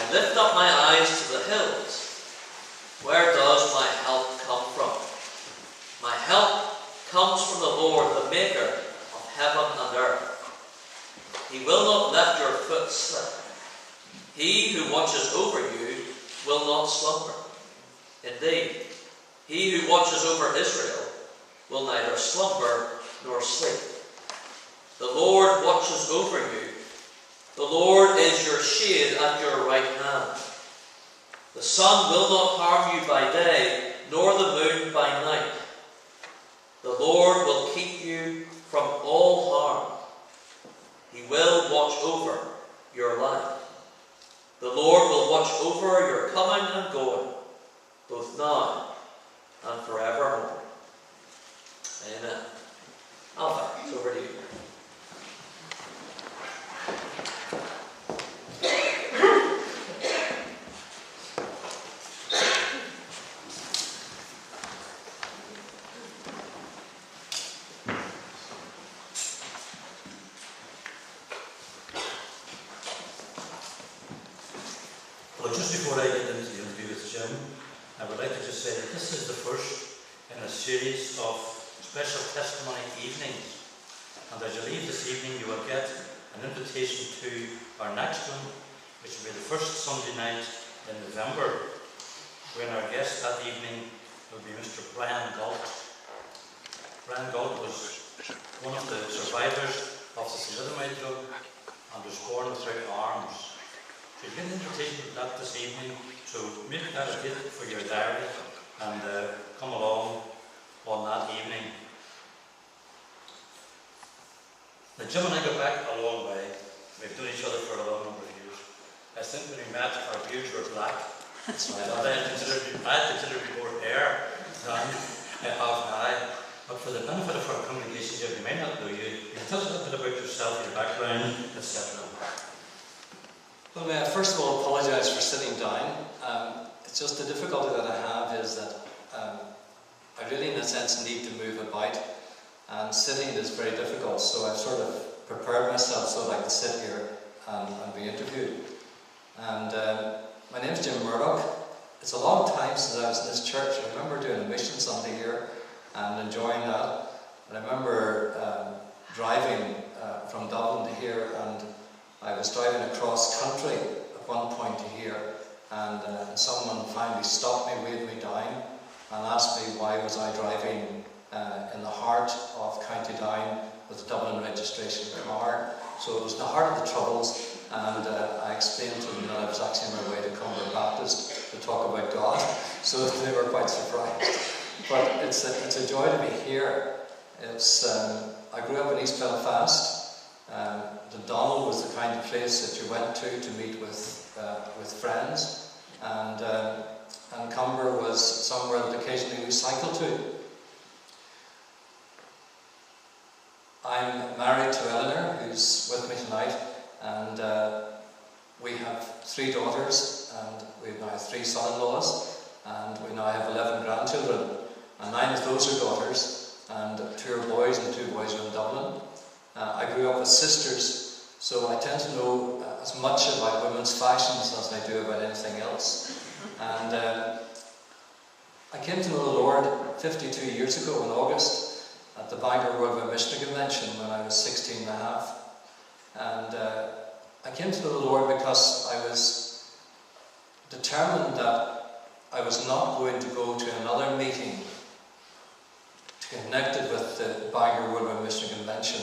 I lift up my eyes to the hills. Where does my help come from? My help comes from the Lord, the maker of heaven and earth. He will not let your foot slip. He who watches over you will not slumber. Indeed, he who watches over Israel will neither slumber nor sleep. The Lord watches over you. The Lord is your shade at your right hand. The sun will not harm you by day, nor the moon by night. The Lord will keep you from all harm. He will watch over your life. The Lord will watch over your coming and going, both now and forevermore. Amen. Alpha, it's over to you. Well, just before I get into the interview with Jim, I would like to just say that this is the first in a series of special testimony evenings. And as you leave this evening, you will get an invitation to our next one, which will be the first Sunday night in November, when our guest that evening will be Mr. Brian Galt. Brian Galt was one of the survivors of the thalidomide drug and was born without arms. So you get an invitation to that this evening, so make that a date for your diary and come along on that evening. Now Jim and I go back a long way. We've known each other for a long number of years. I think when we met, our beards were black. So I had considerably more hair than I have now. But for the benefit of our congregation here, we may not know you. You can tell us a little bit about yourself, your background, etc. Well, may I first of all apologise for sitting down. It's just the difficulty that I have is that I really, in a sense, need to move about, and sitting is very difficult. So I've sort of prepared myself so that I can sit here and be interviewed. And my name is Jim Murdoch. It's a long time since I was in this church. I remember doing a mission Sunday here and enjoying that. And I remember driving from Dublin to here, and I was driving across country at one point to here, and someone finally stopped me, waved me down, and asked me why was I driving in the heart of County Down with a Dublin registration car. So it was in the heart of the Troubles, and I explained to them that I was actually on my way to Cumber Baptist to talk about God, so they were quite surprised. But it's a joy to be here. I grew up in East Belfast. The Donald was the kind of place that you went to meet with friends, and Cumber was somewhere that occasionally we cycled to. I'm married to Eleanor, who's with me tonight, and we have 3 daughters, and we now have 3 son-in-laws, and we now have 11 grandchildren, and 9 of those are daughters, and 2 are boys, and 2 boys are in Dublin. I grew up with sisters, so I tend to know as much about women's fashions as I do about anything else. And I came to know the Lord 52 years ago in August at the Bangor World Missionary Convention when I was 16 and a half. And I came to know the Lord because I was determined that I was not going to go to another meeting connected with the Bangor World Missionary Convention.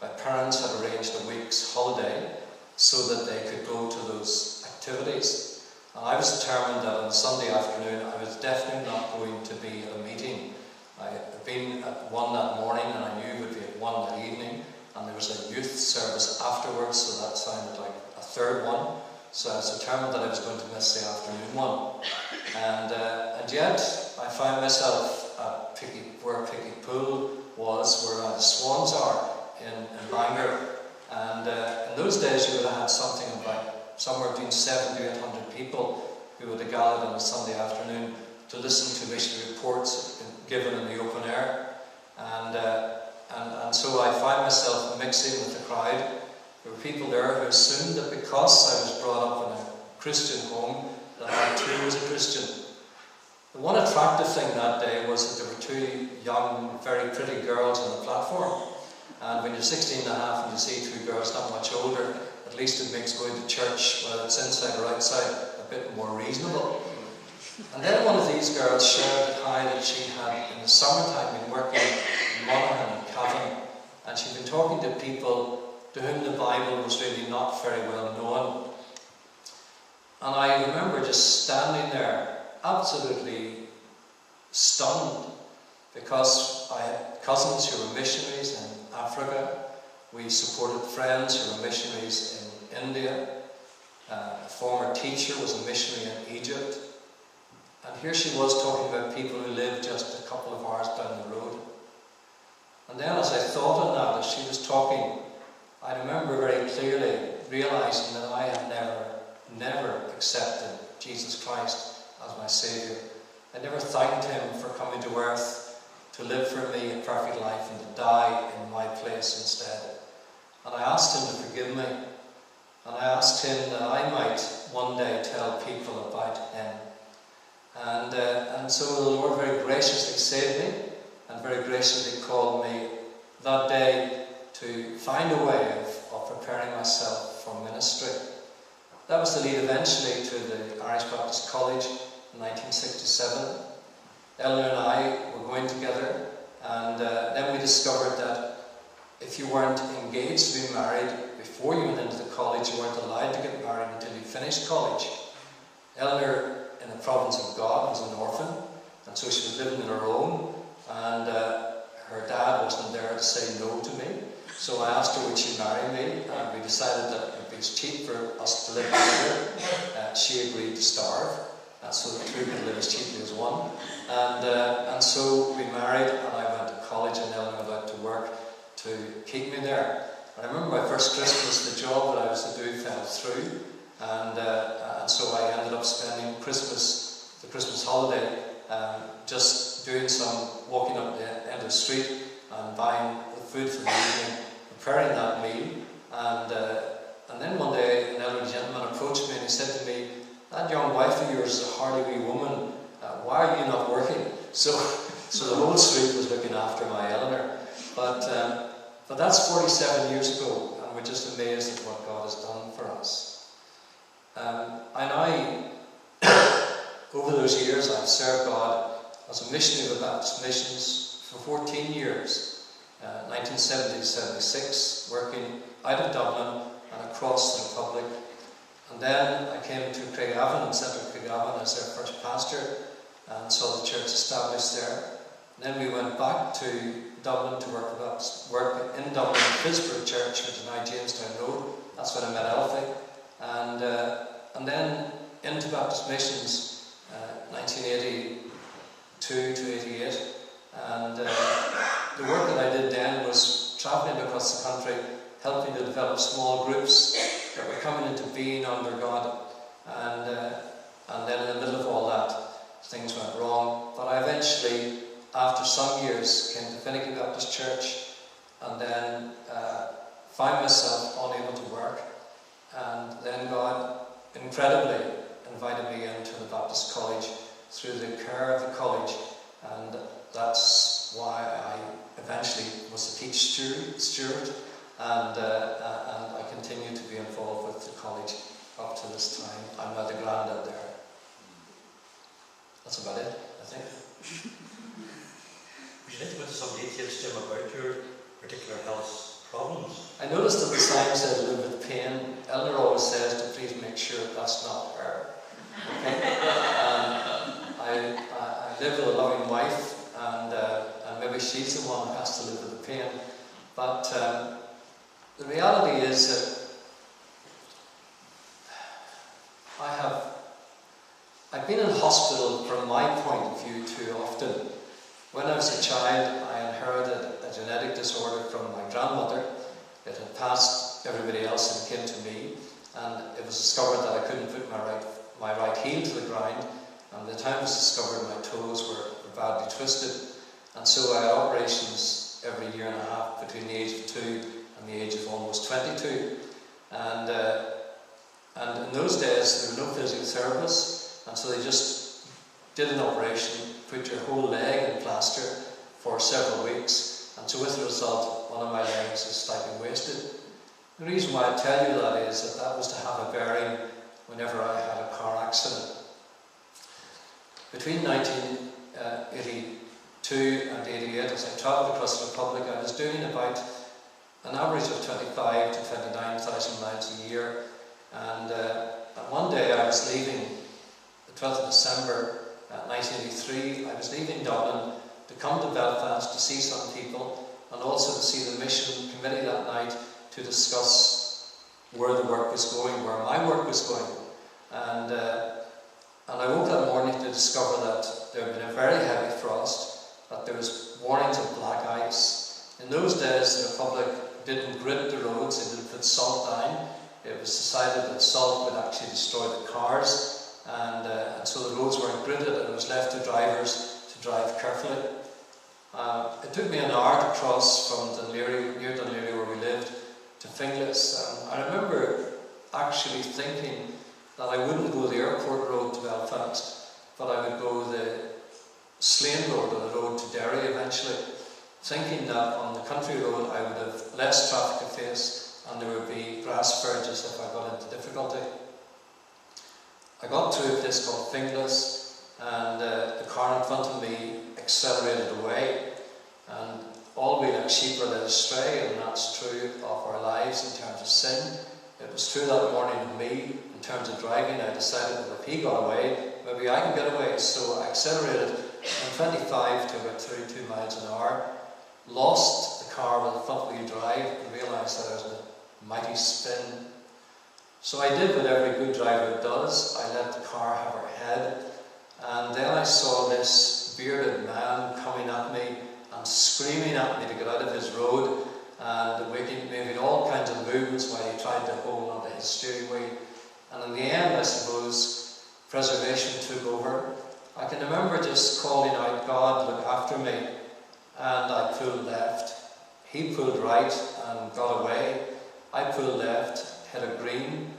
My parents had arranged a week's holiday so that they could go to those activities. And I was determined that on Sunday afternoon I was definitely not going to be at a meeting. I had been at one that morning, and I knew would be at one that evening, and there was a youth service afterwards, so that sounded like a third one. So I was determined that I was going to miss the afternoon one. And yet I found myself at where Picky Pool was, where the Swans are in Bangor. And in those days you would have had something about somewhere between 700 to 800 people who would have gathered on a Sunday afternoon to listen to missionary reports given in the open air. And so I found myself mixing with the crowd. There were people there who assumed that because I was brought up in a Christian home, that I too was a Christian. The one attractive thing that day was that there were two young, very pretty girls on the platform. And when you're 16 and a half and you see two girls not much older, at least it makes going to church, whether it's inside or outside, a bit more reasonable. And then one of these girls shared how that she had, in the summertime, been working in Monaghan and Cavan, and she'd been talking to people to whom the Bible was really not very well known. And I remember just standing there, absolutely stunned, because I had cousins who were missionaries in Africa. We supported friends who were missionaries in India. A former teacher was a missionary in Egypt. And here she was talking about people who lived just a couple of hours down the road. And then as I thought on that, as she was talking, I remember very clearly realizing that I had never accepted Jesus Christ as my Saviour. I never thanked Him for coming to earth to live for me a perfect life and to die in my place instead. And I asked Him to forgive me. And I asked Him that I might one day tell people about Him. And so the Lord very graciously saved me and very graciously called me that day to find a way of preparing myself for ministry. That was to lead eventually to the Irish Baptist College in 1967. Eleanor and I were going together, and then we discovered that if you weren't engaged to be married before you went into the college, you weren't allowed to get married until you finished college. Eleanor, in the province of God, was an orphan, and so she was living on her own, and her dad wasn't there to say no to me. So I asked her would she marry me, and we decided that it would be cheap for us to live together. She agreed to starve, so that two could live as cheaply as one. And so we married, and I went to college, and Eleanor went out to work to keep me there. And I remember my first Christmas, the job that I was to do fell through, and so I ended up spending the Christmas holiday, just doing some walking up the end of the street and buying the food for the evening, preparing that meal. And then one day an elderly gentleman approached me and he said to me, "That young wife of yours is a hardy wee woman. Why are you not working?" So the whole street was looking after my Eleanor. But that's 47 years ago, and we're just amazed at what God has done for us. Over those years, I've served God as a missionary with Baptist Missions for 14 years, 1970 to 76, working out of Dublin and across the Republic. And then I came to Craigavon and Centre Craigavon as their first pastor and saw the church established there. And then we went back to Dublin to work in Dublin at Pittsburgh Church, which is now Jamestown Road. That's when I met Alfie. And then into Baptist Missions, 1982 to 88. And the work that I did then was travelling across the country, helping to develop small groups that were coming into being under God. And then in the middle of all that, things went wrong. But I eventually, after some years, came to Finicky Baptist Church, and then found myself unable to work. And then God incredibly invited me into the Baptist College through the care of the college, and that's why I eventually was a teach steward, and I continue to be involved with the college up to this time. I'm now the granddad there. That's about it, I think. Would you like to go into some details, Jim, about your particular health problems? I noticed that the sign says live with pain. Eleanor always says to please make sure that's not her. Okay? I live with a loving wife, and maybe she's the one who has to live with the pain. But the reality is that I've been in hospital from my point of view too often. When I was a child, I inherited a genetic disorder from my grandmother. It had passed everybody else and came to me, and it was discovered that I couldn't put my right heel to the ground, and the time it was discovered my toes were badly twisted, and so I had operations every year and a half between the age of 2 and the age of almost 22. And And in those days there were no physiotherapists, and so they just did an operation, put your whole leg in plaster for several weeks, and so with the result, one of my legs is slightly wasted. The reason why I tell you that is that that was to have a bearing whenever I had a car accident. Between 1982 and 88, as I travelled across the Republic, I was doing about an average of 25 to 29,000 miles a year. And one day I was leaving, the 12th of December 1983, I was leaving Dublin to come to Belfast to see some people and also to see the mission committee that night to discuss where the work was going, where my work was going. And I woke that morning to discover that there had been a very heavy frost, that there was warnings of black ice. In those days the Republic didn't grit the roads, they didn't put salt down. It was decided that salt would actually destroy the cars, and so the roads weren't gridded, and it was left to drivers to drive carefully. It took me an hour to cross from Dunleary, near Dunleary where we lived, to Finglas. I remember actually thinking that I wouldn't go the airport road to Belfast, but I would go the Slane road, or the road to Derry eventually, thinking that on the country road I would have less traffic to face and there would be grass verges if I got into difficulty. I got to a place called Finglas, and the car in front of me accelerated away, and all we like sheep are led astray, and that's true of our lives in terms of sin. It was true that morning of me in terms of driving. I decided that if he got away, maybe I can get away, so I accelerated from 25 to about 32 miles an hour, lost the car with a front wheel drive, and realised that I was in a mighty spin. So I did what every good driver does. I let the car have her head, and then I saw this bearded man coming at me and screaming at me to get out of his road, and making all kinds of movements while he tried to hold onto his steering wheel. And in the end, I suppose, preservation took over. I can remember just calling out, "God, look after me," and I pulled left. He pulled right and got away. I pulled left, hit a green,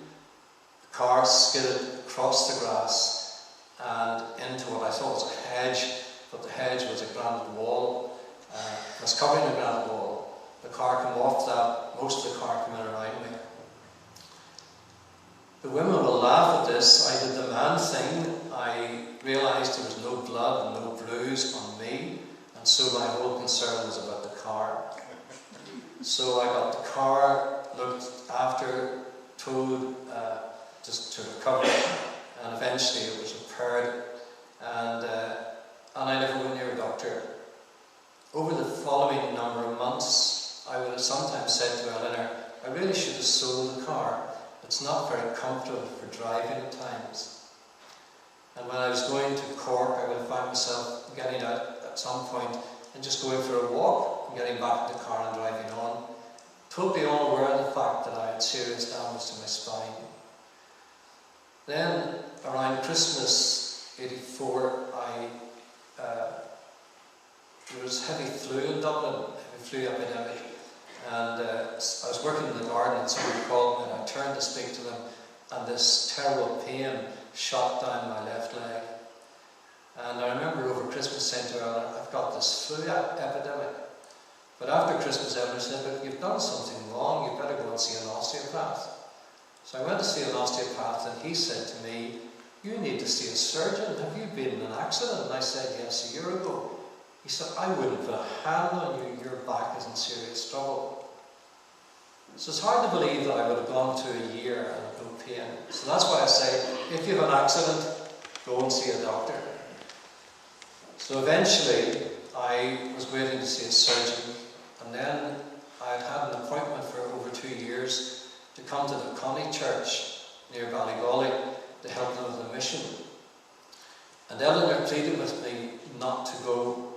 the car skidded across the grass and into what I thought was a hedge, but the hedge was a granite wall. It was covering a granite wall. The car came off that, most of the car came in around me. The women will laugh at this. I did the man thing. I realised there was no blood and no bruise on me, and so my whole concern was about the car. So I got the car, looked after, towed just to recover, and eventually it was repaired, and I never went near a doctor. Over the following number of months, I would have sometimes said to Eleanor, "I really should have sold the car. It's not very comfortable for driving at times." And when I was going to Cork, I would have found myself getting out at some point and just going for a walk and getting back in the car and driving on, totally unaware of the fact that I had serious damage to my spine. Then, around Christmas '84, there was heavy flu in Dublin, heavy flu epidemic, and I was working in the garden and somebody called me, and I turned to speak to them, and this terrible pain shot down my left leg. And I remember over Christmas saying to her, "I've got this flu epidemic." But after Christmas, everyone said, "But you've done something wrong, you better go and see an osteopath." So I went to see an osteopath, and he said to me, "You need to see a surgeon. Have you been in an accident?" And I said, "Yes, a year ago." He said, "I wouldn't put a hand on you, your back is in serious trouble." So it's hard to believe that I would have gone to a year and have no pain. So that's why I say, if you have an accident, go and see a doctor. So eventually, I was waiting to see a surgeon, and then I had had an appointment for over 2 years to come to the Connie Church near Ballygolly to help them with a mission. And Eleanor pleaded with me not to go.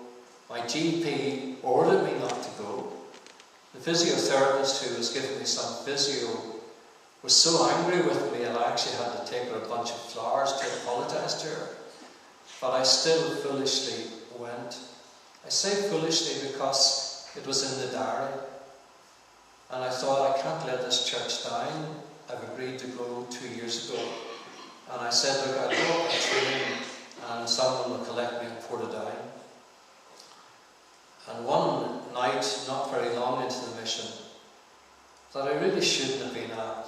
My GP ordered me not to go. The physiotherapist who was giving me some physio was so angry with me, and I actually had to take her a bunch of flowers to apologise to her. But I still foolishly went. I say foolishly because it was in the diary. And I thought, I can't let this church down. I've agreed to go 2 years ago. And I said, look, I'll go up a train and someone will collect me in Portadown. And one night, not very long into the mission, that I really shouldn't have been at,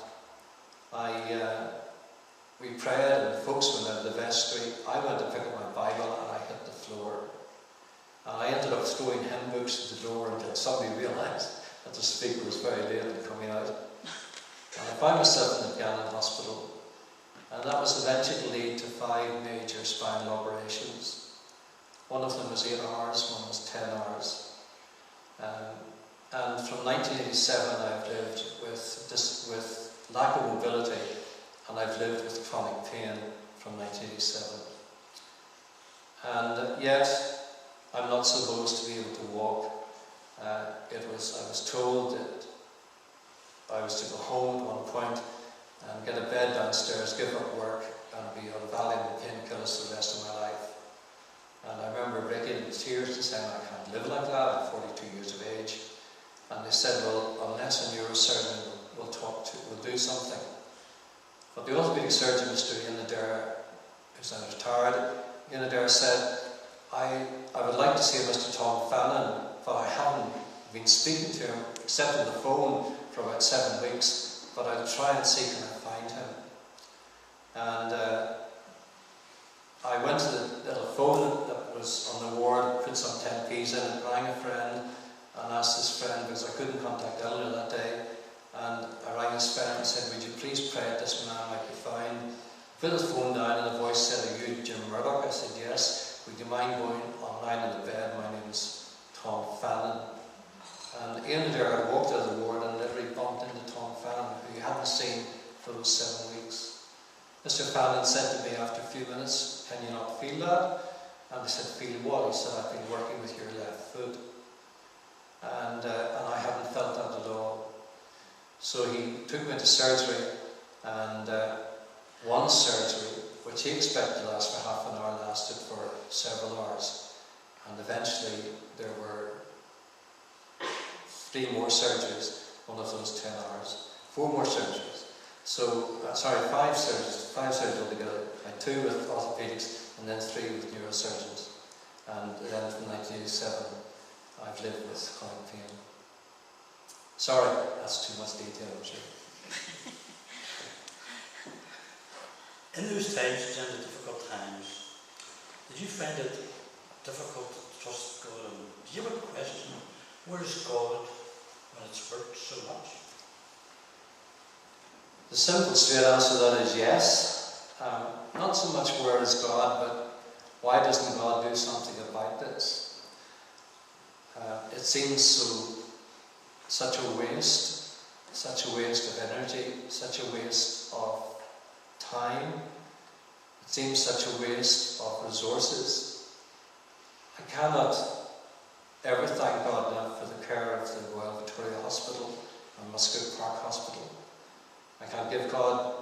we prayed and folks went out of the vestry. I went to pick up my Bible and I hit the floor. And I ended up throwing hymn books at the door until somebody realised that the speaker was very late in coming out. And I found myself in the Gannon Hospital. And that was eventually to lead to 5 major spinal operations. One of them was 8 hours, one was 10 hours. And from 1987 I've lived with lack of mobility, and I've lived with chronic pain from 1987. And yet, I'm not supposed to be able to walk. I was told that I was to go home at one point and get a bed downstairs, give up work, and be on Valium and painkillers for the rest of my life. And I remember breaking into tears and saying, I can't live like that, I'm 42 years of age. And they said, well, unless a neurosurgeon will do something. But the orthopedic surgeon, Mr. Ian Adair, who's now retired, Ian Adair said, I would like to see Mr. Tom Fannin, but I haven't been speaking to him except on the phone for about 7 weeks, but I'll try and see can I find him. And I went to the little phone that was on the ward, put some 10p's in it, rang a friend and asked his friend, because I couldn't contact Eleanor that day, and I rang his friend and said, would you please pray that this man might be fine? Put the phone down and the voice said, are you Jim Murdoch? I said, yes. Would you mind going online in the bed? My name is Tom Fannin. And Ian Adair had walked out of the ward and literally bumped into Tom Fannin, who he hadn't seen for those 7 weeks. Mr. Fannin said to me after a few minutes, can you not feel that? And I said, feel what? He said, I've been working with your left foot. And I hadn't felt that at all. So he took me to surgery, and one surgery, which he expected to last for half an hour, lasted for several hours. And eventually there were 3 more surgeries, one of those 10 hours. 4 more surgeries. So, 5 surgeries altogether. I had 2 with orthopedics and then 3 with neurosurgeons. And then from 1987, I've lived with chronic pain. Sorry, that's too much detail, I'm sure. In those times, Jim, the difficult times, did you find it difficult to trust God? And did you ever question, where is God when it's hurt so much? The simple straight answer to that is yes. Not so much where is God, but why doesn't God do something about this? It seems such a waste of energy, such a waste of time. It seems such a waste of resources. I cannot ever thank God enough for the care of the Royal Victoria Hospital and Musgrave Park Hospital. I can't give God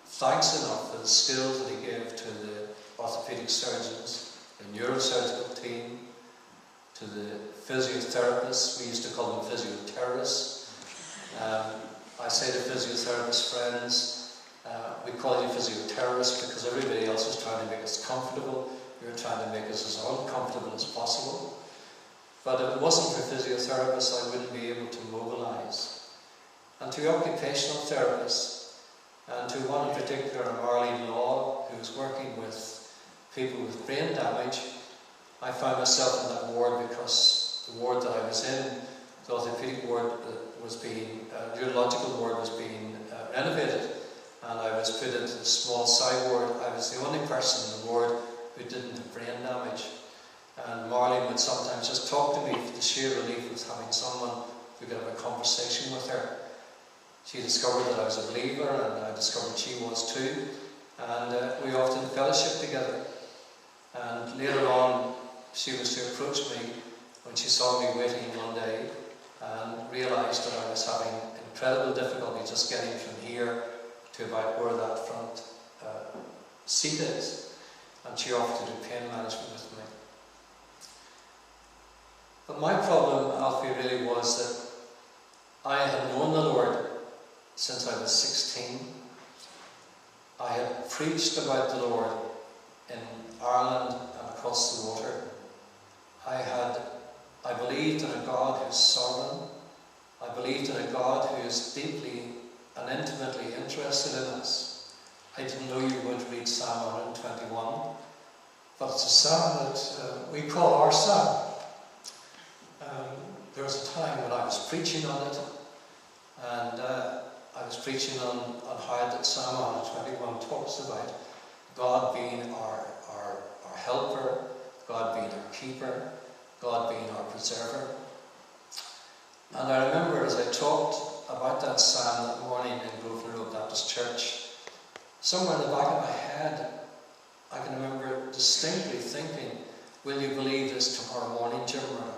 thanks enough for the skills that He gave to the orthopedic surgeons, the neurosurgical team, to the physiotherapists. We used to call them physioterrorists. I say to physiotherapist friends, we call you physioterrorists because everybody else is trying to make us comfortable. You're trying to make us as uncomfortable as possible. But if it wasn't for physiotherapists, I wouldn't be able to mobilise. And to occupational therapists, and to one in particular, Marlene Law, who's working with people with brain damage, I found myself in that ward because the ward that I was in, the orthopedic ward was being, neurological ward was being renovated, and I was put into the small side ward. I was the only person in the ward who didn't have brain damage. And Marlene would sometimes just talk to me for the sheer relief of having someone who could have a conversation with her. She discovered that I was a believer, and I discovered she was too. And we often fellowship together. And later on, she was to approach me when she saw me waiting one day and realised that I was having incredible difficulty just getting from here to about where that front seat is. And she offered to do pain management with me. But my problem, Alfie, really was that I had known the Lord since I was 16. I had preached about the Lord in Ireland and across the water. I believed in a God who's sovereign. I believed in a God who is deeply and intimately interested in us. I didn't know you were going to read Psalm 121, but it's a psalm that we call our psalm. There was a time when I was preaching on it, and I was preaching on how that Psalm 121 talks about God being our helper, God being our keeper, God being our preserver. And I remember as I talked about that psalm that morning in Grosvenor Road Baptist Church, somewhere in the back of my head, I can remember distinctly thinking, will you believe this tomorrow morning, Jim Murdoch?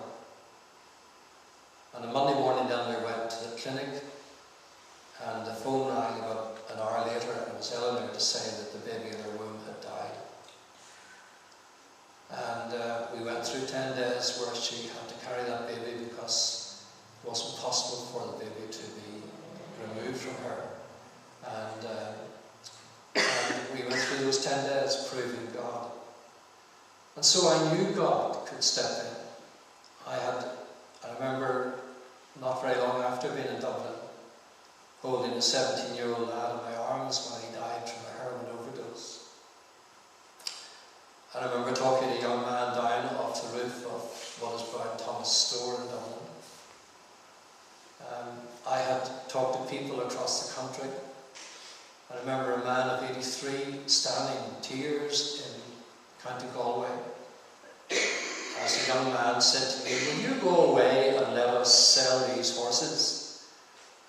And on Monday morning then we went to the clinic, and the phone rang about an hour later, and it was Eleanor to say that the baby in her womb had died. And we went through 10 days where she had to carry that baby because it wasn't possible for the baby to be removed from her. And we went through those 10 days proving God. And so I knew God could step in. I remember not very long after being in Dublin, holding a 17-year-old lad in my arms when he died from a heroin overdose. And I remember talking to a young man down off the roof of what is Brown Thomas store in Dublin. I had talked to people across the country. I remember a man of 83 standing in tears in County Galway. As a young man said to me, will you go away and let us sell these horses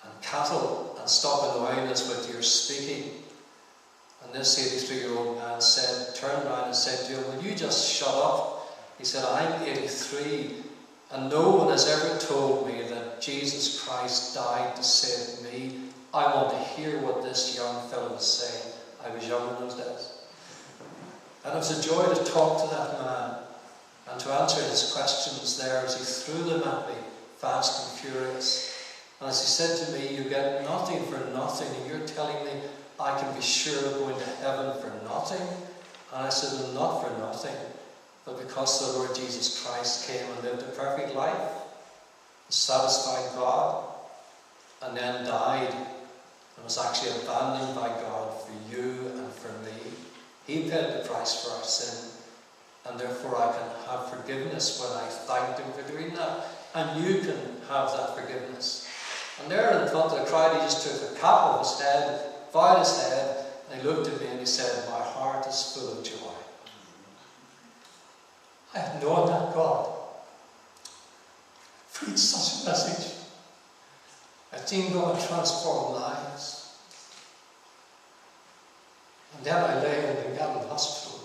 and cattle and stop annoying us with your speaking? And this 83-year-old man turned around and said to him, will you just shut up? He said, I'm 83 and no one has ever told me that Jesus Christ died to save me. I want to hear what this young fellow is saying. I was young in those days. And it was a joy to talk to that man and to answer his questions there as he threw them at me, fast and furious. And as he said to me, you get nothing for nothing, and you're telling me I can be sure of going to heaven for nothing? And I said, well, not for nothing, but because the Lord Jesus Christ came and lived a perfect life, satisfied God, and then died, and was actually abandoned by God for you and for me. He paid the price for our sin, and therefore I can have forgiveness when I thanked him for doing that, and you can have that forgiveness. And there in front of the crowd, he just took the cap off his head, bowed his head, and he looked at me and he said, my heart is full of joy. I have known that God preached such a message. I've seen God transform lives. And then I lay in the Gallon Hospital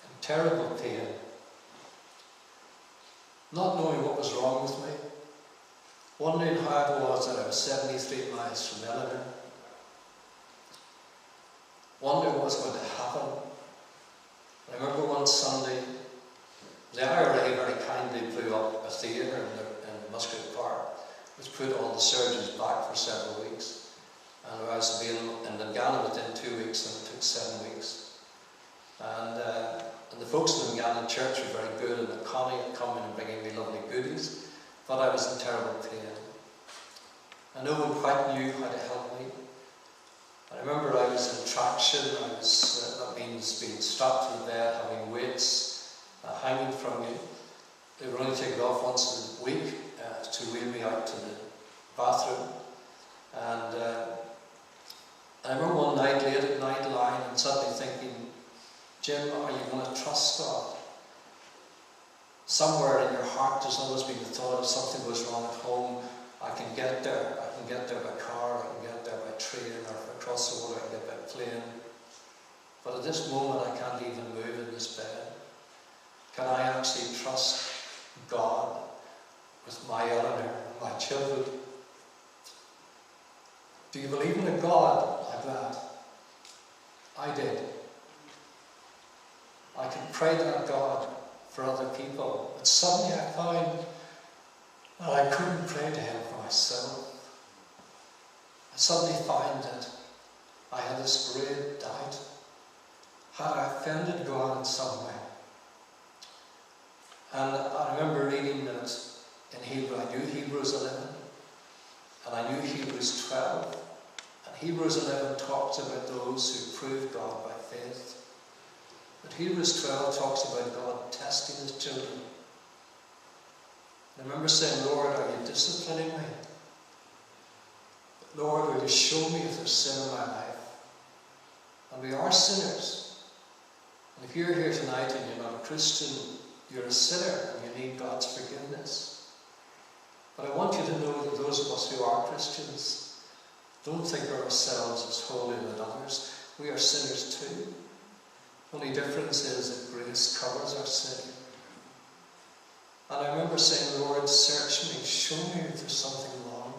in terrible pain, not knowing what was wrong with me, wondering how it was that I was 73 miles from Eleanor, wondering what was going to happen. I remember one Sunday, the IRA very kindly blew up a theatre in Musgrave Park, which put all the surgeons back for several weeks. And I was being in Dungannon within 2 weeks, and it took 7 weeks. And the folks in the Dungannon church were very good, and the Connie had come in and bringing me lovely goodies, but I was in terrible pain. And no one quite knew how to help me. I remember I was in traction. That means being strapped to the bed, having weights hanging from you. They were only taken off once a week to wheel me out to the bathroom. And I remember one night, late at night, lying and suddenly thinking, Jim, are you going to trust God? Somewhere in your heart there's always been the thought, if something goes wrong at home, I can get there. I can get there by car, I can get there by train, or if I cross the water I can get by plane. But at this moment I can't even move in this bed. Can I actually trust God with my Eleanor, my children? Do you believe in a God like that? I did. I could pray to that God for other people, but suddenly I found that I couldn't pray to him for myself. suddenly find that I had this great doubt. Had I offended God in some way? And I remember reading that in Hebrew. I knew Hebrews 11, and I knew Hebrews 12. And Hebrews 11 talks about those who prove God by faith. But Hebrews 12 talks about God testing his children. I remember saying, Lord, are you disciplining me? Lord, will you show me if there's sin in my life? And we are sinners. And if you're here tonight and you're not a Christian, you're a sinner and you need God's forgiveness. But I want you to know that those of us who are Christians don't think of ourselves as holier than others. We are sinners too. The only difference is that grace covers our sin. And I remember saying, Lord, search me, show me if there's something wrong.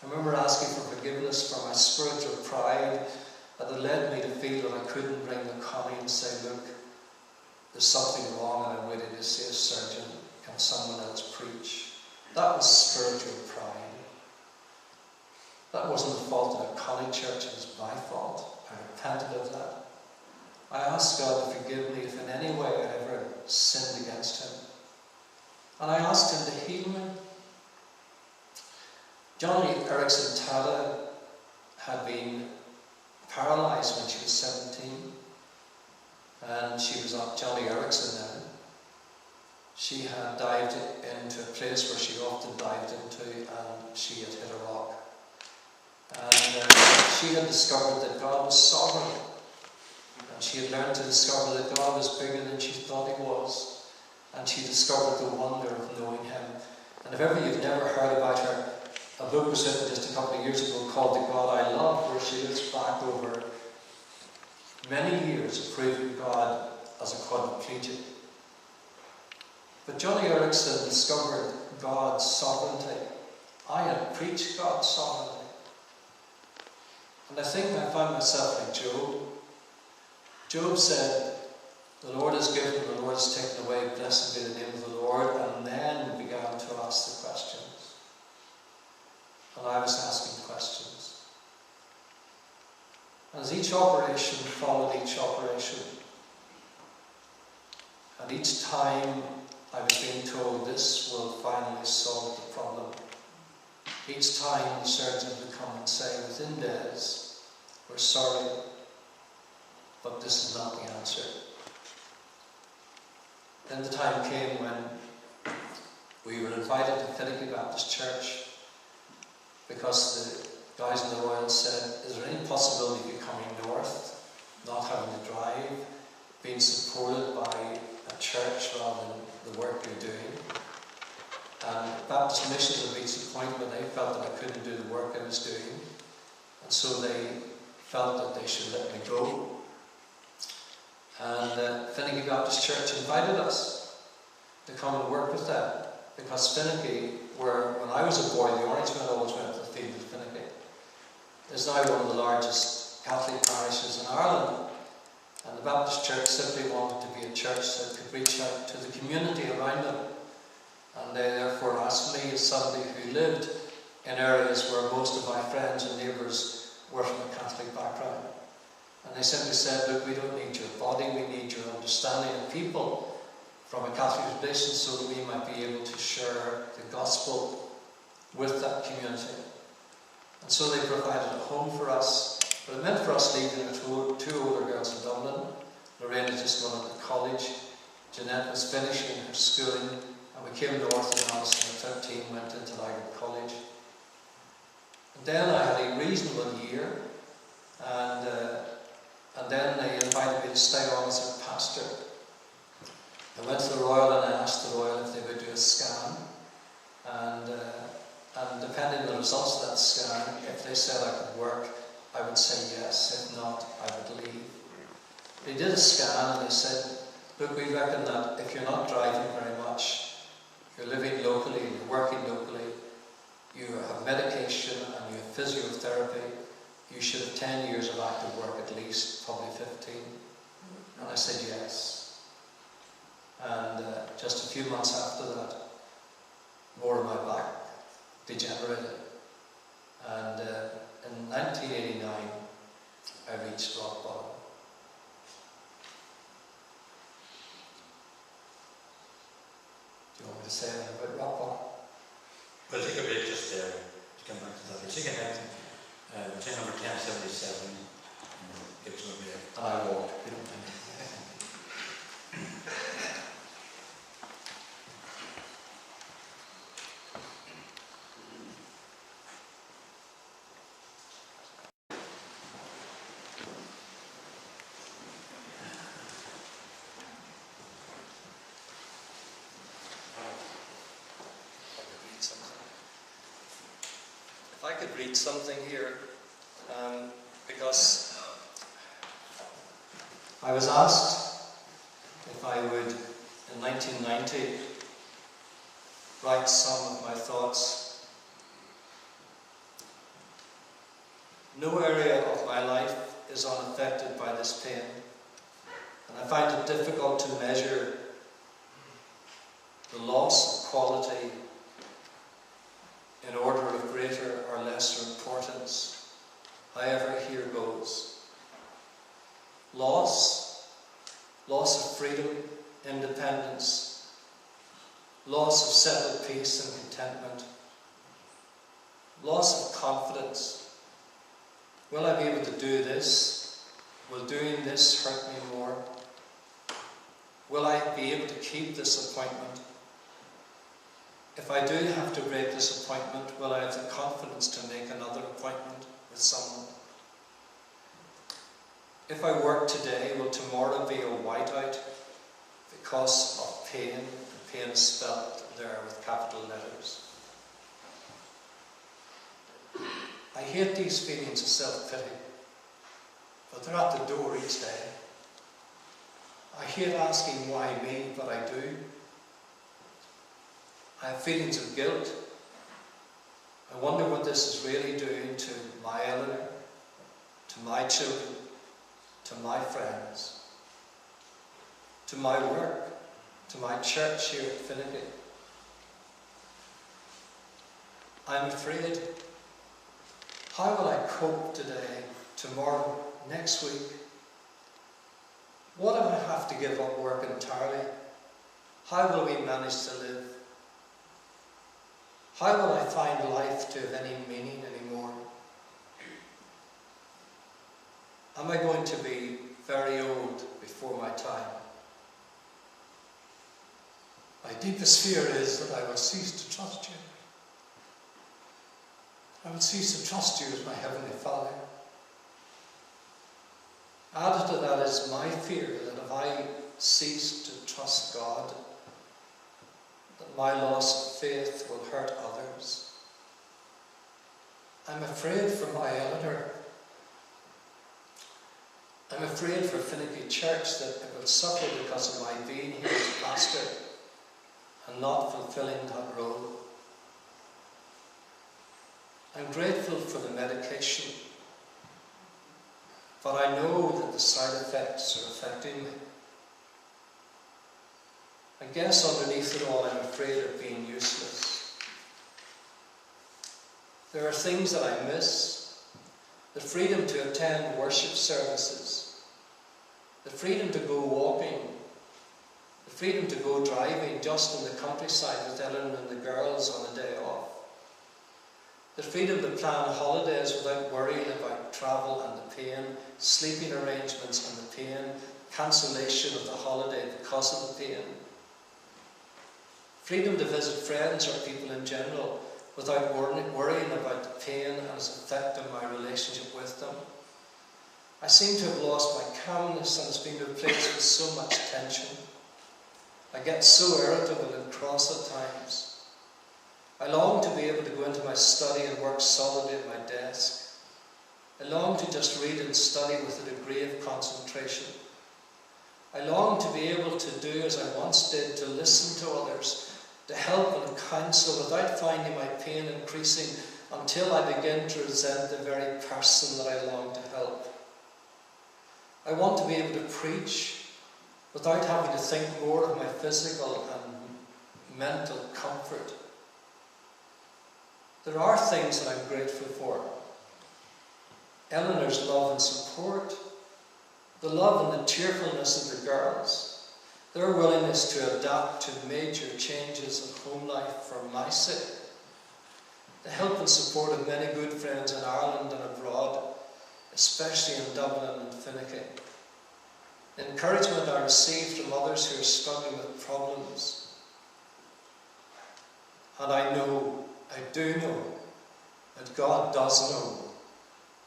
I remember asking for forgiveness for my spiritual pride that had led me to feel that I couldn't bring the Connie and say, look, there's something wrong and I'm ready to see a surgeon. Can someone else preach? That was spiritual pride. That wasn't the fault of the Connie church, it was my fault. I repented of that. I asked God to forgive me if in any way I ever sinned against him. And I asked him to heal me. Joni Eareckson Tada had been paralysed when she was 17. And she was not Joni Eareckson then. She had dived into a place where she often dived into, and she had hit a rock. And she had discovered that God was sovereign. And she had learned to discover that God was bigger than she thought he was. And she discovered the wonder of knowing him. And if ever you've never heard about her, a book was written just a couple of years ago called The God I Love, where she looks back over many years of proving God as a quadriplegic. But Joni Eareckson discovered God's sovereignty. I had preached God's sovereignty. And I think I found myself like Job. Job said, the Lord has given, the Lord has taken away, blessed be the name of the Lord. And then we began to ask the questions. And I was asking questions. And as each operation followed each operation, and each time I was being told this will finally solve the problem, each time the surgeon would come and say, within days, we're sorry, but this is not the answer. Then the time came when we were invited to Finicky Baptist Church because the guys in the Royal said, is there any possibility of you coming north, not having to drive, being supported by a church rather than the work you're doing? And Baptist Missions had reached a point where they felt that I couldn't do the work I was doing, and so they felt that they should let me go. And Finicky Baptist Church invited us to come and work with them, because Finicky, where when I was a boy, the Orangemen always went to the field of Finicky, is now one of the largest Catholic parishes in Ireland. And the Baptist Church simply wanted to be a church that could reach out to the community around them. And they therefore asked me, as somebody who lived in areas where most of my friends and neighbours were from a Catholic background. And they simply said, look, we don't need your body, we need your understanding of people from a Catholic tradition so that we might be able to share the gospel with that community. And so they provided a home for us. But it meant for us leaving our two older girls in Dublin. Lorraine had just gone into college. Jeanette was finishing her schooling. And we came north, and Alison at 13 went into Lagard College. And then I had a reasonable year, and then they invited me to stay on as their pastor. I went to the Royal and I asked the Royal if they would do a scan, and depending on the results of that scan, if they said I could work, I would say yes. If not, I would leave. They did a scan and they said, look, we reckon that if you're not driving very much, you're living locally, you're working locally, you have medication and you have physiotherapy, you should have 10 years of active work at least, probably 15. And I said yes. And just a few months after that, more of my back degenerated. And 1989, I reached rock bottom. Do you want me to say anything about rock bottom? We'll take a break just there to come back to that. We'll take a hymn, we'll take number 1077, and give us a break. And I walked. You don't mind. If I could read something here, because I was asked if I would, in 1990, write some of my thoughts. No area of my life is unaffected by this pain, and I find it difficult to measure the loss of quality in order of greater or lesser importance. However, here goes. Loss of freedom, independence, loss of settled peace and contentment, loss of confidence. Will I be able to do this? Will doing this hurt me more? Will I be able to keep this appointment? If I do have to break this appointment, will I have the confidence to make another appointment with someone? If I work today, will tomorrow be a whiteout because of pain? The pain spelled there with capital letters. I hate these feelings of self-pity, but they're at the door each day. I hate asking why me, but I do. I have feelings of guilt. I wonder what this is really doing to my Eleanor, to my children, to my friends, to my work, to my church here at Finnegan. I'm afraid. How will I cope today, tomorrow, next week? What if I have to give up work entirely? How will we manage to live? How will I find life to have any meaning anymore? Am I going to be very old before my time? My deepest fear is that I will cease to trust you. I will cease to trust you as my Heavenly Father. Added to that is my fear that if I cease to trust God, that my loss of faith will hurt others. I'm afraid for my Eleanor. I'm afraid for Finnegan Church that it will suffer because of my being here as pastor and not fulfilling that role. I'm grateful for the medication, but I know that the side effects are affecting me. I guess underneath it all, I'm afraid of being useless. There are things that I miss. The freedom to attend worship services. The freedom to go walking. The freedom to go driving just in the countryside with Ellen and the girls on a day off. The freedom to plan holidays without worrying about travel and the pain, sleeping arrangements and the pain, cancellation of the holiday because of the pain. Freedom to visit friends or people in general without worrying about the pain and its effect on my relationship with them. I seem to have lost my calmness and it's been replaced with so much tension. I get so irritable and cross at times. I long to be able to go into my study and work solidly at my desk. I long to just read and study with a degree of concentration. I long to be able to do as I once did, to listen to others, to help and counsel without finding my pain increasing until I begin to resent the very person that I long to help. I want to be able to preach without having to think more of my physical and mental comfort. There are things that I'm grateful for. Eleanor's love and support, the love and the cheerfulness of the girls, their willingness to adapt to major changes in home life for my sake, the help and support of many good friends in Ireland and abroad, especially in Dublin and Finicky, the encouragement I received from others who are struggling with problems. And I do know, that God does know,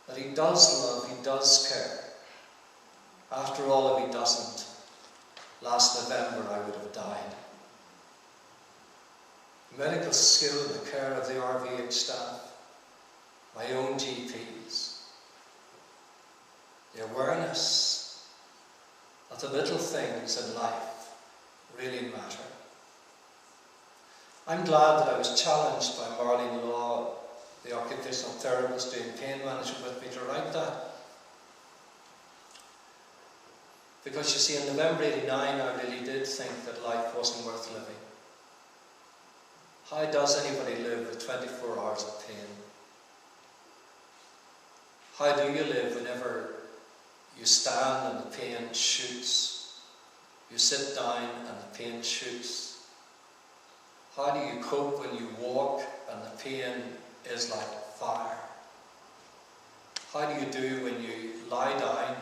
that He does love, He does care. After all, if He doesn't, last November I would have died. Medical skill in the care of the RVH staff, my own GPs, the awareness that the little things in life really matter. I'm glad that I was challenged by Marlene Law, the occupational therapist doing pain management with me, to write that. Because you see, in November '89, I really did think that life wasn't worth living. How does anybody live with 24 hours of pain? How do you live whenever you stand and the pain shoots? You sit down and the pain shoots. How do you cope when you walk and the pain is like fire? How do you do when you lie down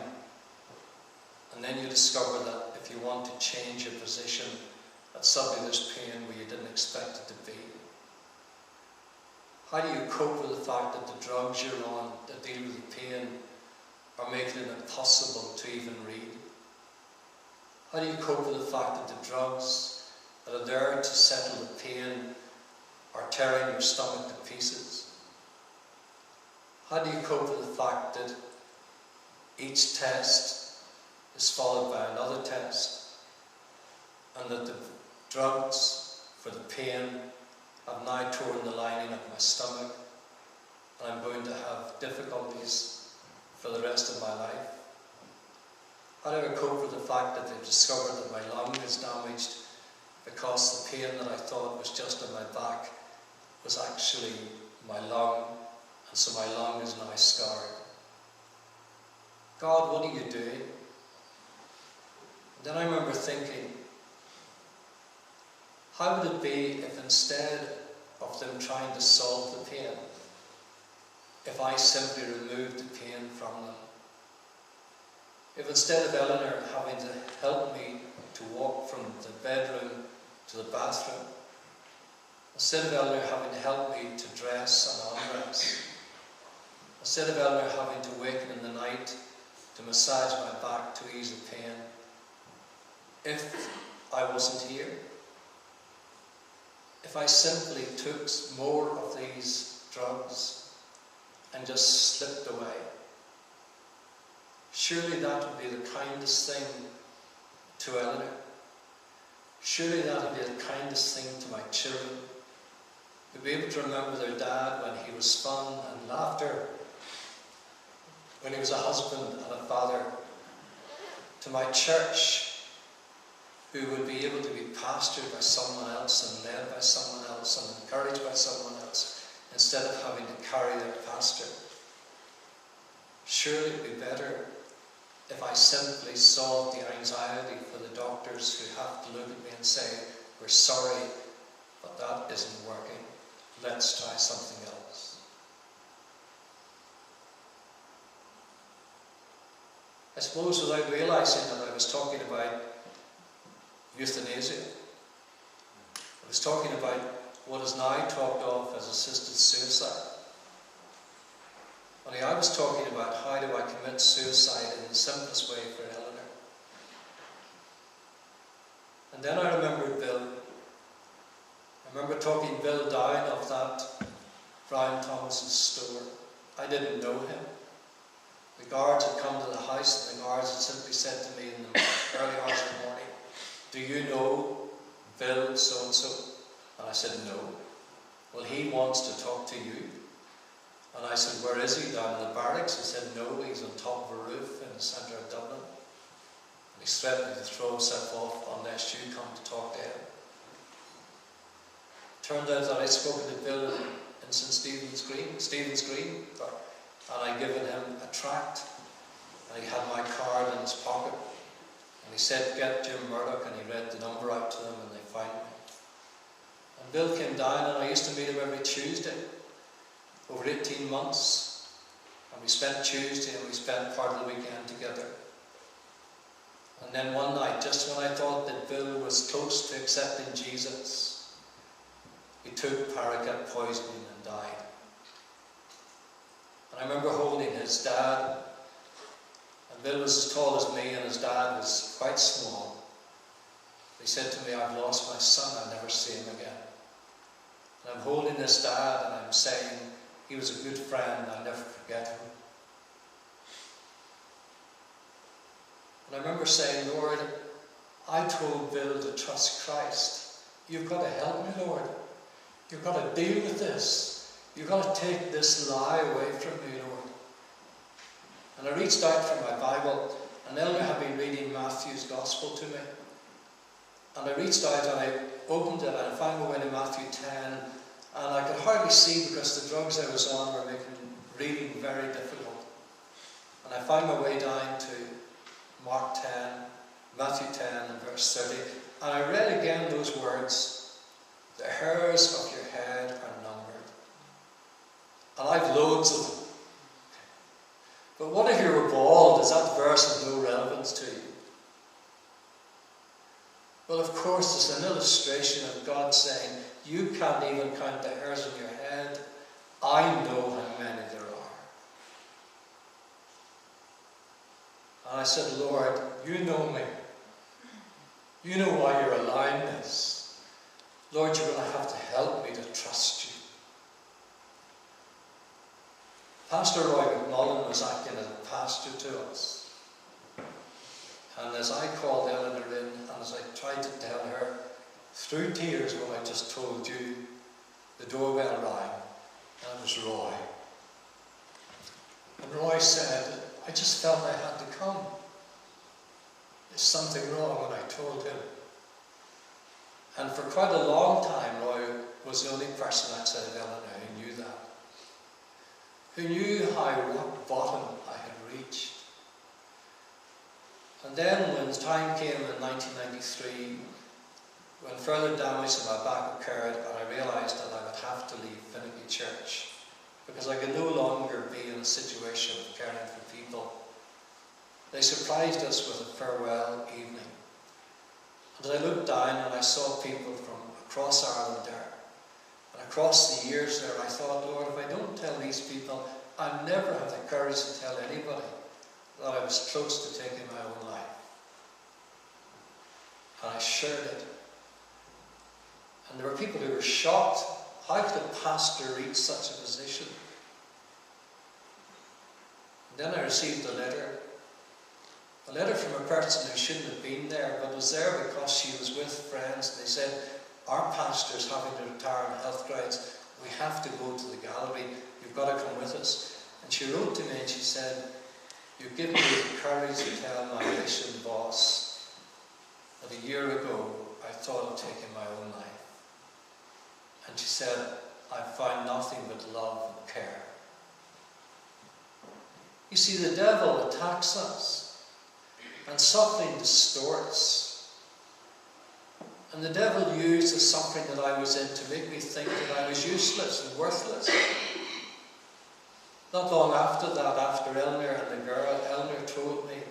and then you discover that if you want to change your position, that suddenly there's pain where you didn't expect it to be? How do you cope with the fact that the drugs you're on that deal with the pain are making it impossible to even read? How do you cope with the fact that the drugs that are there to settle the pain are tearing your stomach to pieces? How do you cope with the fact that each test is followed by another test, and that the drugs for the pain have now torn the lining of my stomach, and I'm going to have difficulties for the rest of my life? How do I cope with the fact that they've discovered that my lung is damaged because the pain that I thought was just in my back was actually my lung, and so my lung is now scarred? God, what are you doing? And then I remember thinking, how would it be if instead of them trying to solve the pain, if I simply removed the pain from them? If instead of Eleanor having to help me to walk from the bedroom to the bathroom, instead of Eleanor having to help me to dress and undress, instead of Eleanor having to waken in the night to massage my back to ease the pain, if I wasn't here, if I simply took more of these drugs and just slipped away, surely that would be the kindest thing to Eleanor. Surely that would be the kindest thing to my children. To be able to remember their dad when he was fun and laughter, when he was a husband and a father. To my church, who would be able to be pastored by someone else and led by someone else and encouraged by someone else, instead of having to carry their pastor. Surely it would be better if I simply solved the anxiety for the doctors who have to look at me and say, we're sorry, but that isn't working. Let's try something else. I suppose without realizing that I was talking about euthanasia. I was talking about what is now talked of as assisted suicide. Only I was talking about how do I commit suicide in the simplest way for Eleanor. And then I remembered Bill. I remember talking Bill down of that Brian Thomas's store. I didn't know him. The guards had come to the house and the guards had simply said to me in the early hours of the morning, do you know Bill so-and-so? And I said, no. Well, he wants to talk to you. And I said, where is he? Down in the barracks? He said, no, he's on top of a roof in the centre of Dublin. And he's threatening to throw himself off unless you come to talk to him. Turned out that I'd spoken to Bill in St. Stephen's Green, and I'd given him a tract, and he had my card in his pocket, and he said, "Get Jim Murdoch," and he read the number out to them, and they found me. And Bill came down, and I used to meet him every Tuesday, over 18 months, and we spent Tuesday and we spent part of the weekend together. And then one night, just when I thought that Bill was close to accepting Jesus, he took paraquat poisoning and died. And I remember holding his dad, and Bill was as tall as me and his dad was quite small. He said to me, "I've lost my son, I'll never see him again." And I'm holding this dad and I'm saying, he was a good friend, I'll never forget him. And I remember saying, "Lord, I told Bill to trust Christ. You've got to help me, Lord. You've got to deal with this. You've got to take this lie away from me, Lord." And I reached out for my Bible, and Elmer had been reading Matthew's Gospel to me. And I reached out and I opened it and I found my way to Matthew 10, and I could hardly see because the drugs I was on were making reading very difficult. And I found my way down to Matthew 10 and verse 30, and I read again those words, "The hairs of your head are numbered." And I've loads of them. But what if you were bald? Is that verse of no relevance to you? Well, of course, it's an illustration of God saying, "You can't even count the hairs on your head. I know how many there are." And I said, "Lord, you know me. You know why you're allowing this. Lord, you're going to have to help me to trust you." Pastor Roy McMullen was acting as a pastor to us. And as I called Eleanor in, and as I tried to tell her, through tears, what I just told you, the doorbell rang, and it was Roy. And Roy said, "I just felt I had to come. There's something wrong," and I told him. And for quite a long time, Roy was the only person outside of Eleanor who knew that. Who knew how rock bottom I had reached. And then when the time came in 1993, when further damage to my back occurred, and I realised that I would have to leave Finicky Church, because I could no longer be in a situation of caring for people, they surprised us with a farewell evening. And as I looked down and I saw people from across Ireland there, and across the years there, I thought, "Lord, if I don't tell these people, I'll never have the courage to tell anybody that I was close to taking my own life." And I shared it. And there were people who were shocked. How could a pastor reach such a position? And then I received a letter from a person who shouldn't have been there, but was there because she was with friends. They said, "Our pastor's having to retire on health grounds. We have to go to the gallery. You've got to come with us." And she wrote to me and she said, "You've given me the courage to tell my mission boss that a year ago I thought of taking my own life." And she said, "I found nothing but love and care." You see, the devil attacks us, and suffering distorts. And the devil used the suffering that I was in to make me think that I was useless and worthless. Not long after that, after Eleanor and the girl, Eleanor told me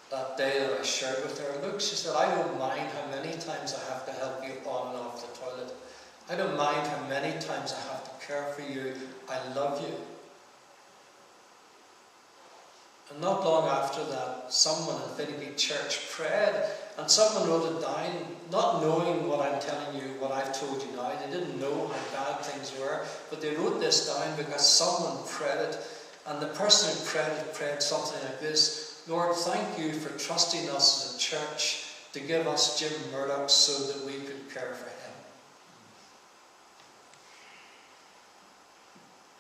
that day that I shared with her, "Look," she said, "I don't mind how many times I have to help you on and off the toilet. I don't mind how many times I have to care for you. I love you." And not long after that, someone in Finicky Church prayed, and someone wrote it down, not knowing what I'm telling you, what I've told you now. They didn't know how bad things were, but they wrote this down because someone prayed it, and the person who prayed something like this: "Lord, thank you for trusting us as a church to give us Jim Murdoch so that we could care for him."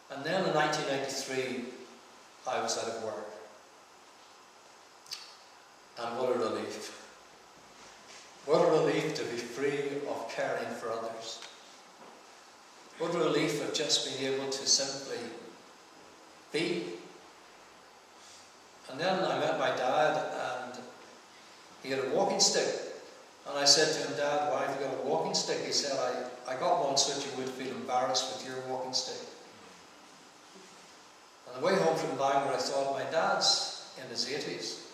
And then in 1993, I was out of work. And what a relief. What a relief to be free of caring for others. What a relief of just being able to simply be. And then I met my dad, and he had a walking stick. And I said to him, Dad, why have you got a walking stick? He said, I got one so that you would feel embarrassed with your walking stick. On the way home from Bangor, I thought, my dad's in his 80s.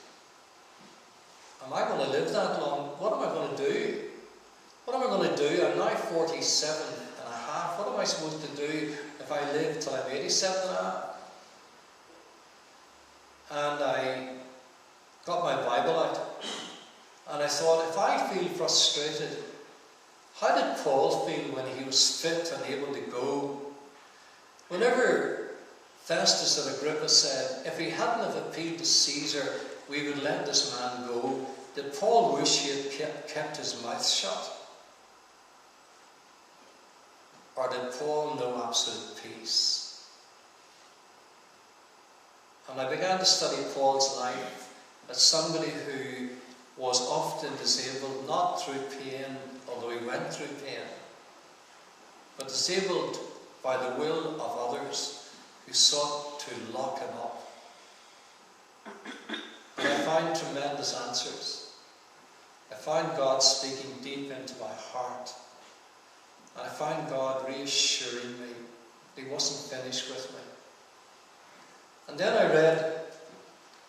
Am I going to live that long? What am I going to do? What am I going to do? I'm now 47 and a half. What am I supposed to do if I live till I'm 87 and a half? And I got my Bible out, and I thought, if I feel frustrated, how did Paul feel when he was fit and able to go? Whenever Festus and Agrippa said, if he hadn't have appealed to Caesar, we would let this man go, did Paul wish he had kept his mouth shut? Or did Paul know absolute peace? And I began to study Paul's life as somebody who was often disabled, not through pain, although he went through pain, but disabled by the will of others who sought to lock him up. And I found tremendous answers. I found God speaking deep into my heart. And I found God reassuring me that he wasn't finished with me. And then I read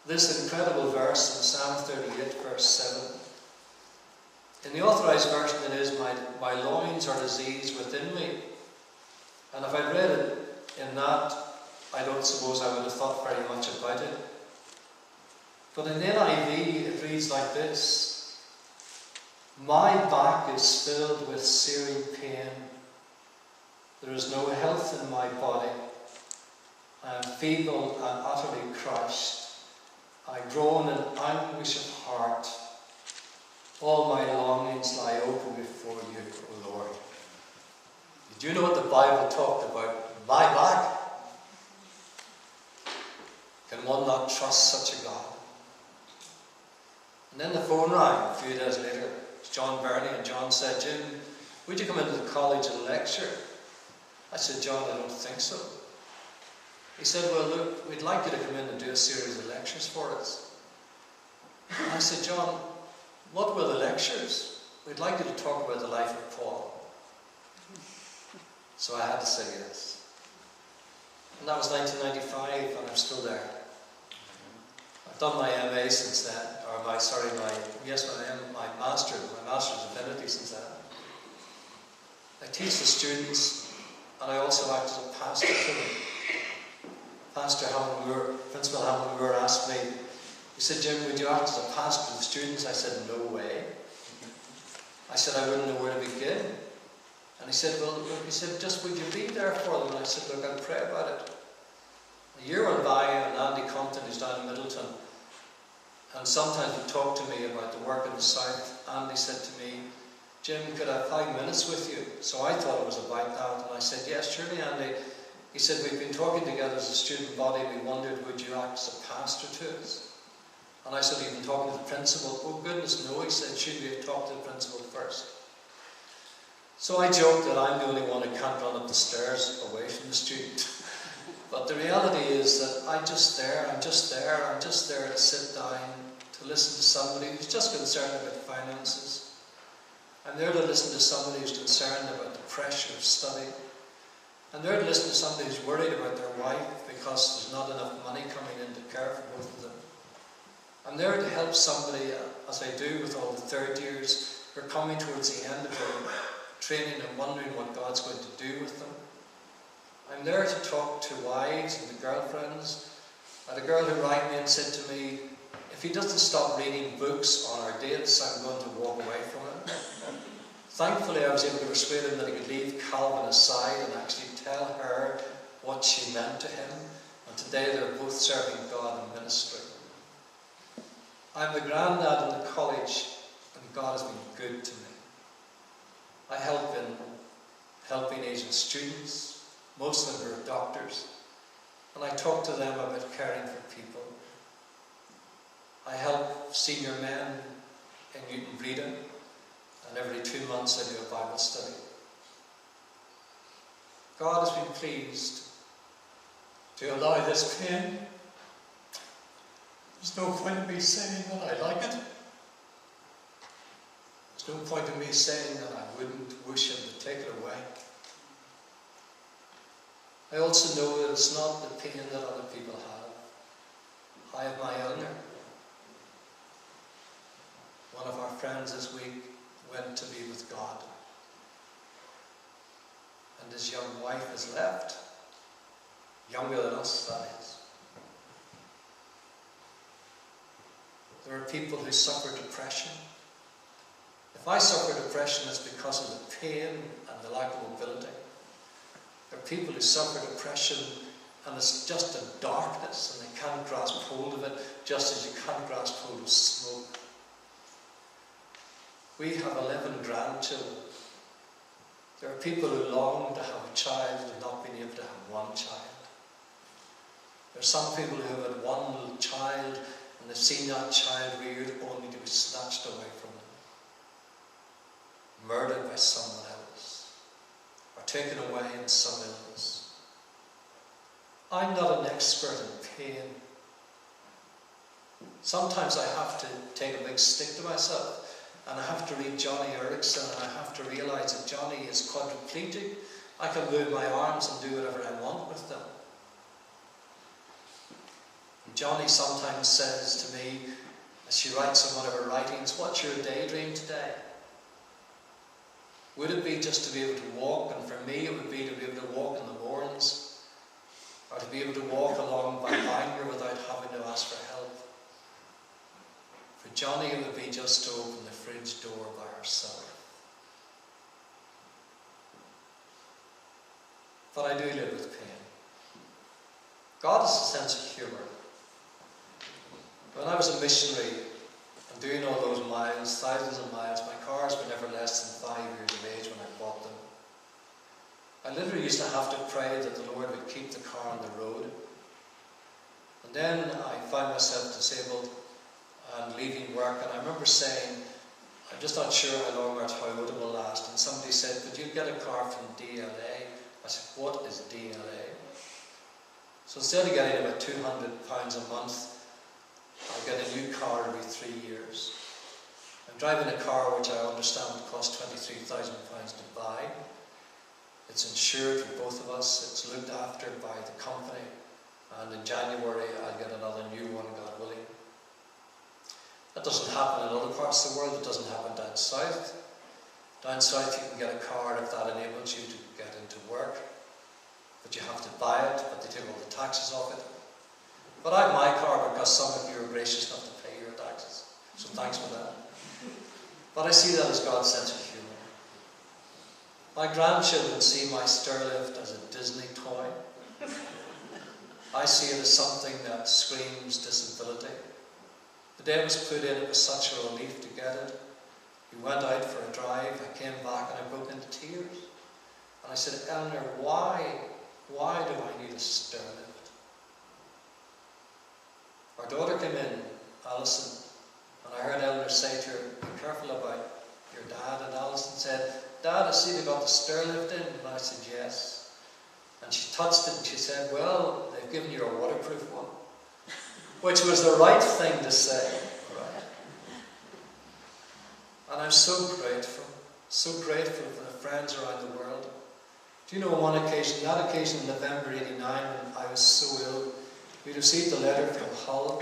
this incredible verse in Psalm 38, verse 7. In the authorized version it is, my loins are diseased within me. And if I'd read it in that, I don't suppose I would have thought very much about it. But in NIV it reads like this: my back is filled with searing pain. There is no health in my body. I am feeble and utterly crushed. I groan in anguish of heart. All my longings lie open before you, O Lord. Did you know what the Bible talked about? My back. Can one not trust such a God? And then the phone rang a few days later. It's John Burney, and John said, Jim, would you come into the college and lecture? I said, John, I don't think so. He said, well, look, we'd like you to come in and do a series of lectures for us. And I said, John, what were the lectures? We'd like you to talk about the life of Paul. So I had to say yes. And that was 1995, and I'm still there. I've done my MA since then, or my Master's of Divinity since then. I teach the students, and I also act as a pastor to them. Principal Hamlin Moore asked me, he said, Jim, would you act as a pastor to the students? I said, no way. I said, I wouldn't know where to begin. And he said, well, look, he said, just would you be there for them? And I said, look, I'll pray about it. A year went by, and Andy Compton, who's down in Middleton, and sometimes he talked to me about the work in the South. Andy said to me, Jim, could I have 5 minutes with you? So I thought it was about that, and I said, yes, surely, Andy. He said, we've been talking together as a student body. We wondered, would you act as a pastor to us? And I said, you've been talking to the principal. Oh, goodness, no. He said, should we have talked to the principal first? So I joked that I'm the only one who can't run up the stairs away from the student. But the reality is that I'm just there to sit down, to listen to somebody who's just concerned about finances. I'm there to listen to somebody who's concerned about the pressure of study. I'm there to listen to somebody who's worried about their wife because there's not enough money coming in to care for both of them. I'm there to help somebody, as I do with all the third years, who are coming towards the end of their training and wondering what God's going to do with them. I'm there to talk to wives and to girlfriends. I had a girl who rang me and said to me, if he doesn't stop reading books on our dates, I'm going to walk away from him. Thankfully, I was able to persuade him that he could leave Calvin aside and actually tell her what she meant to him. And today they're both serving God in ministry. I'm the granddad in the college, and God has been good to me. I help in helping Asian students. Most of them are doctors. And I talk to them about caring for people. I help senior men in Newton Breda, and every 2 months I do a Bible study. God has been pleased to allow this pain. There's no point in me saying that I like it. There's no point in me saying that I wouldn't wish him to take it away. I also know that it's not the pain that other people have. I have my elder. One of our friends this week went to be with God. And his young wife has left. Younger than us, that is. There are people who suffer depression. If I suffer depression, it's because of the pain and the lack of mobility. There are people who suffer depression and it's just a darkness and they can't grasp hold of it, just as you can't grasp hold of smoke. We have 11 grandchildren. There are people who long to have a child and have not been able to have one child. There are some people who have had one little child and they've seen that child reared only to be snatched away from them, murdered by someone else, or taken away in some illness. I'm not an expert in pain. Sometimes I have to take a big stick to myself and I have to read Johnny Erickson and I have to realise that Johnny is quadriplegic. I can move my arms and do whatever I want with them. Johnny sometimes says to me, as she writes in one of her writings, "What's your daydream today?" Would it be just to be able to walk? And for me it would be to be able to walk in the mornings, or to be able to walk along by Bangor without having to ask for help. For Johnny it would be just to open the fridge door by herself. But I do live with pain. God has a sense of humour. When I was a missionary and doing all those miles, thousands of miles, my cars were never less than 5 years of age when I bought them. I literally used to have to pray that the Lord would keep the car on the road. And then I found myself disabled and leaving work, and I remember saying, I'm just not sure how long or how it will last. And somebody said, "Could you get a car from DLA?" I said, "What is DLA?" So instead of getting about £200 a month, I get a new car every 3 years. I'm driving a car which I understand would cost £23,000 to buy. It's insured for both of us. It's looked after by the company. And in January I'll get another new one, God willing. That doesn't happen in other parts of the world. It doesn't happen down south. Down south you can get a car if that enables you to get into work. But you have to buy it, but they take all the taxes off it. But I have my car because some of you are gracious enough to pay your taxes. So thanks for that. But I see that as God's sense of humour. My grandchildren see my stairlift as a Disney toy. I see it as something that screams disability. The day it was put in, it was such a relief to get it. We went out for a drive, I came back and I broke into tears. And I said, "Eleanor, why do I need a stairlift?" Our daughter came in, Alison, and I heard Eleanor say to her, "Be careful about your dad." And Alison said, "Dad, I see they got the stairlift in." And I said, "Yes." And she touched it and she said, "Well, they've given you a waterproof one." Which was the right thing to say. Right? And I'm so grateful for the friends around the world. Do you know, on one occasion, that occasion in November '89, when I was so ill, we received a letter from Hull.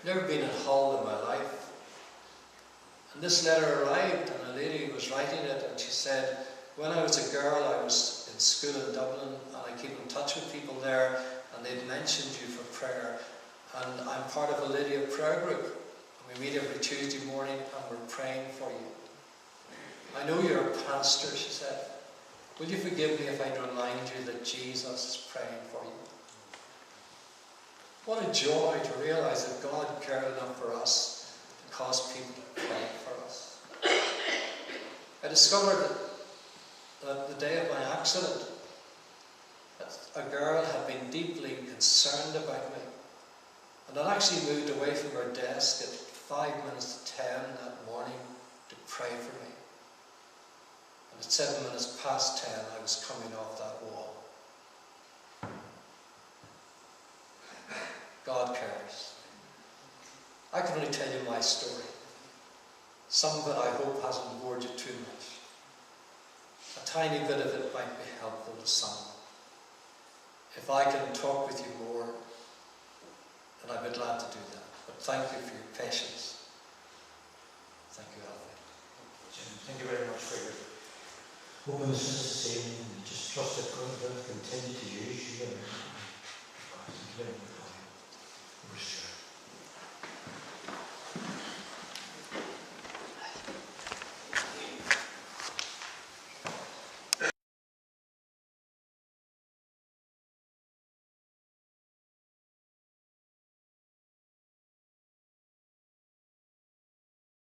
Never been in Hull in my life. And this letter arrived and a lady was writing it and she said, "When I was a girl, I was in school in Dublin and I keep in touch with people there and they'd mentioned you for prayer. And I'm part of a Lydia prayer group. And we meet every Tuesday morning and we're praying for you. I know you're a pastor," she said. "Will you forgive me if I remind you that Jesus is praying for you?" What a joy to realise that God cared enough for us to cause people to pray for us. I discovered that the day of my accident, that a girl had been deeply concerned about me. And I'd actually moved away from her desk at 5 minutes to 10 that morning to pray for me. And at 7 minutes past 10, I was coming off that wall. I can only tell you my story. Some of it I hope hasn't bored you too much. A tiny bit of it might be helpful to some. If I can talk with you more, then I'd be glad to do that. But thank you for your patience. Thank you, Alfie. Jim, thank you very much for your openness this evening, and just trust that God will continue to use you. Thank you very much.